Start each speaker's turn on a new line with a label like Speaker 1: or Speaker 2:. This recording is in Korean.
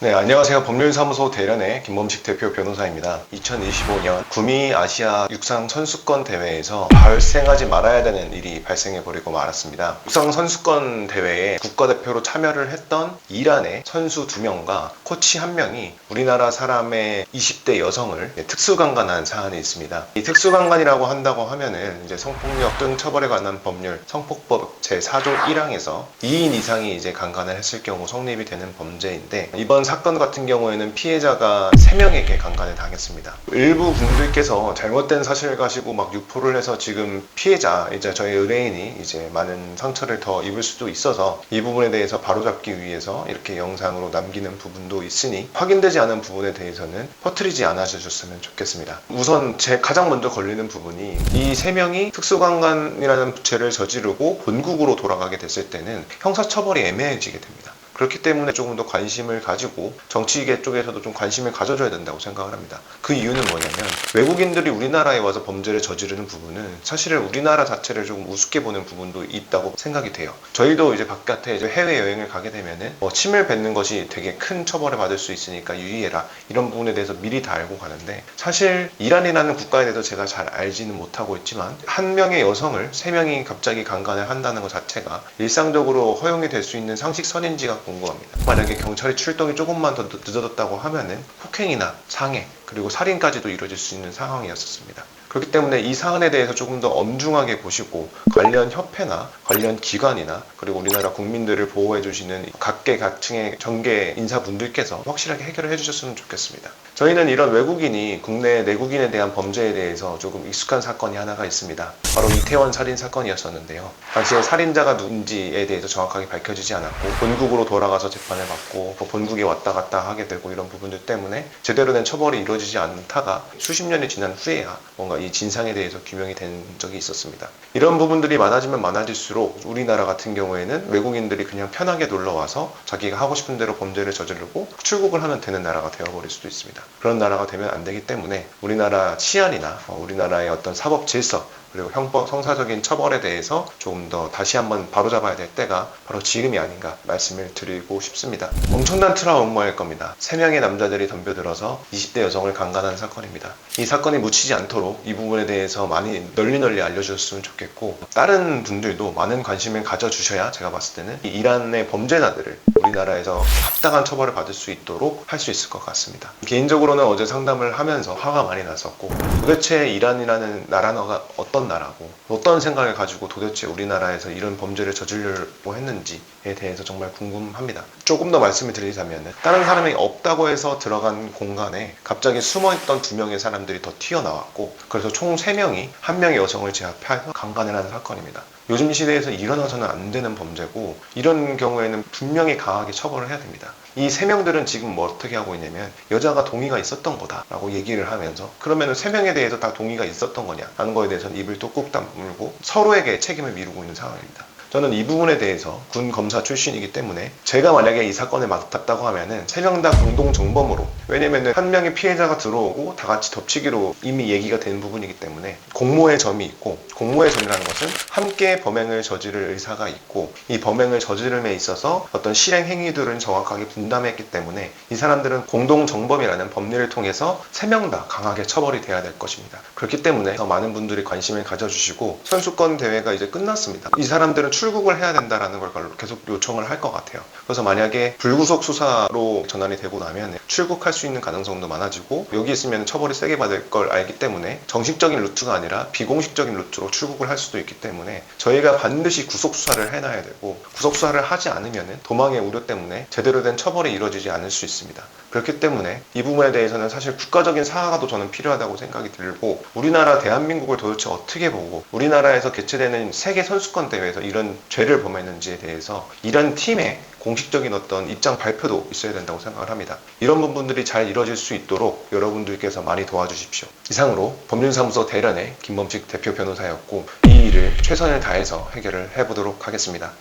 Speaker 1: 네, 안녕하세요. 법률사무소 대련의 김범식 대표 변호사입니다. 2025년 구미 아시아 육상 선수권 대회에서 발생하지 말아야 되는 일이 발생해버리고 말았습니다. 육상 선수권 대회에 국가대표로 참여를 했던 이란의 선수 2명과 코치 1명이 우리나라 사람의 20대 여성을 특수강간한 사안이 있습니다. 이 특수강간이라고 한다고 하면은 이제 성폭력 등 처벌에 관한 법률 성폭법 제4조 1항에서 2인 이상이 이제 강간을 했을 경우 성립이 되는 범죄인데, 이번 사건 같은 경우에는 피해자가 3명에게 강간을 당했습니다. 일부 분들께서 잘못된 사실을 가지고 막 유포를 해서 지금 피해자, 이제 저희 의뢰인이 이제 많은 상처를 더 입을 수도 있어서 이 부분에 대해서 바로잡기 위해서 이렇게 영상으로 남기는 부분도 있으니 확인되지 않은 부분에 대해서는 퍼뜨리지 않아 주셨으면 좋겠습니다. 우선 제 가장 먼저 걸리는 부분이 이 3명이 특수강간이라는 죄를 저지르고 본국으로 돌아가게 됐을 때는 형사처벌이 애매해지게 됩니다. 그렇기 때문에 조금 더 관심을 가지고 정치계 쪽에서도 좀 관심을 가져줘야 된다고 생각을 합니다. 그 이유는 뭐냐면 외국인들이 우리나라에 와서 범죄를 저지르는 부분은 사실은 우리나라 자체를 조금 우습게 보는 부분도 있다고 생각이 돼요. 저희도 이제 바깥에 이제 해외여행을 가게 되면은 침을 뱉는 것이 되게 큰 처벌을 받을 수 있으니까 유의해라, 이런 부분에 대해서 미리 다 알고 가는데, 사실 이란이라는 국가에 대해서 제가 잘 알지는 못하고 있지만 한 명의 여성을 3명이 갑자기 강간을 한다는 것 자체가 일상적으로 허용이 될 수 있는 상식선인지가 궁금합니다. 만약에 경찰의 출동이 조금만 더 늦어졌다고 하면은 폭행이나 상해, 그리고 살인까지도 이루어질 수 있는 상황이었습니다. 그렇기 때문에 이 사안에 대해서 조금 더 엄중하게 보시고 관련 협회나 관련 기관이나 그리고 우리나라 국민들을 보호해 주시는 각계각층의 정계 인사분들께서 확실하게 해결을 해주셨으면 좋겠습니다. 저희는 이런 외국인이 국내 내국인에 대한 범죄에 대해서 조금 익숙한 사건이 하나가 있습니다. 바로 이태원 살인 사건이었었는데요. 당시에 살인자가 누군지에 대해서 정확하게 밝혀지지 않았고 본국으로 돌아가서 재판을 받고 본국에 왔다 갔다 하게 되고, 이런 부분들 때문에 제대로 된 처벌이 이루어지지 않다가 수십 년이 지난 후에야 뭔가 이 진상에 대해서 규명이 된 적이 있었습니다. 이런 부분들이 많아지면 많아질수록 우리나라 같은 경우에는 외국인들이 그냥 편하게 놀러와서 자기가 하고 싶은 대로 범죄를 저지르고 출국을 하면 되는 나라가 되어버릴 수도 있습니다. 그런 나라가 되면 안 되기 때문에 우리나라 치안이나 우리나라의 어떤 사법 질서, 그리고 형법, 형사적인 처벌에 대해서 조금 더 다시 한번 바로잡아야 될 때가 바로 지금이 아닌가 말씀을 드리고 싶습니다. 엄청난 트라우마일 겁니다. 3명의 남자들이 덤벼들어서 20대 여성을 강간한 사건입니다. 이 사건이 묻히지 않도록 이 부분에 대해서 많이 널리 알려주셨으면 좋겠고, 다른 분들도 많은 관심을 가져주셔야 제가 봤을 때는 이 이란의 범죄자들을 우리나라에서 합당한 처벌을 받을 수 있도록 할 수 있을 것 같습니다. 개인적으로는 어제 상담을 하면서 화가 많이 났었고, 도대체 이란이라는 나라가 어떤 나라고 어떤 생각을 가지고 도대체 우리나라에서 이런 범죄를 저지르려고 했는지에 대해서 정말 궁금합니다. 조금 더 말씀을 드리자면, 다른 사람이 없다고 해서 들어간 공간에 갑자기 숨어있던 2명의 사람들이 더 튀어나왔고, 그래서 총 3명이 한 명의 여성을 제압해서 강간을 한 사건입니다. 요즘 시대에서 일어나서는 안 되는 범죄고, 이런 경우에는 분명히 강하게 처벌을 해야 됩니다. 이 3명들은 지금 뭐 어떻게 하고 있냐면 여자가 동의가 있었던 거다라고 얘기를 하면서, 그러면 3명에 대해서 다 동의가 있었던 거냐 하는 거에 대해서는 입을 뚝뚝 다물고 서로에게 책임을 미루고 있는 상황입니다. 저는 이 부분에 대해서 군 검사 출신이기 때문에 제가 만약에 이 사건에 맡았다고 하면은 3명 다 공동 정범으로, 왜냐면은 한 명의 피해자가 들어오고 다 같이 덮치기로 이미 얘기가 된 부분이기 때문에 공모의 점이 있고, 공모의 점이라는 것은 함께 범행을 저지를 의사가 있고, 이 범행을 저지름에 있어서 어떤 실행 행위들은 정확하게 분담했기 때문에 이 사람들은 공동 정범이라는 법리를 통해서 3명 다 강하게 처벌이 돼야 될 것입니다. 그렇기 때문에 더 많은 분들이 관심을 가져주시고, 선수권 대회가 이제 끝났습니다. 이 사람들은 출국을 해야 된다라는 걸 계속 요청을 할 것 같아요. 그래서 만약에 불구속 수사로 전환이 되고 나면 출국할 수 있는 가능성도 많아지고, 여기 있으면 처벌이 세게 받을 걸 알기 때문에 정식적인 루트가 아니라 비공식적인 루트로 출국을 할 수도 있기 때문에 저희가 반드시 구속 수사를 해놔야 되고, 구속 수사를 하지 않으면 도망의 우려 때문에 제대로 된 처벌이 이루어지지 않을 수 있습니다. 그렇기 때문에 이 부분에 대해서는 사실 국가적인 사과도 저는 필요하다고 생각이 들고, 우리나라 대한민국을 도대체 어떻게 보고 우리나라에서 개최되는 세계 선수권 대회에서 이런 죄를 범했는지에 대해서 이런 팀의 공식적인 어떤 입장 발표도 있어야 된다고 생각을 합니다. 이런 부분들이 잘 이루어질 수 있도록 여러분들께서 많이 도와주십시오. 이상으로 법률사무소 대련의 김범식 대표 변호사였고, 이 일을 최선을 다해서 해결을 해보도록 하겠습니다.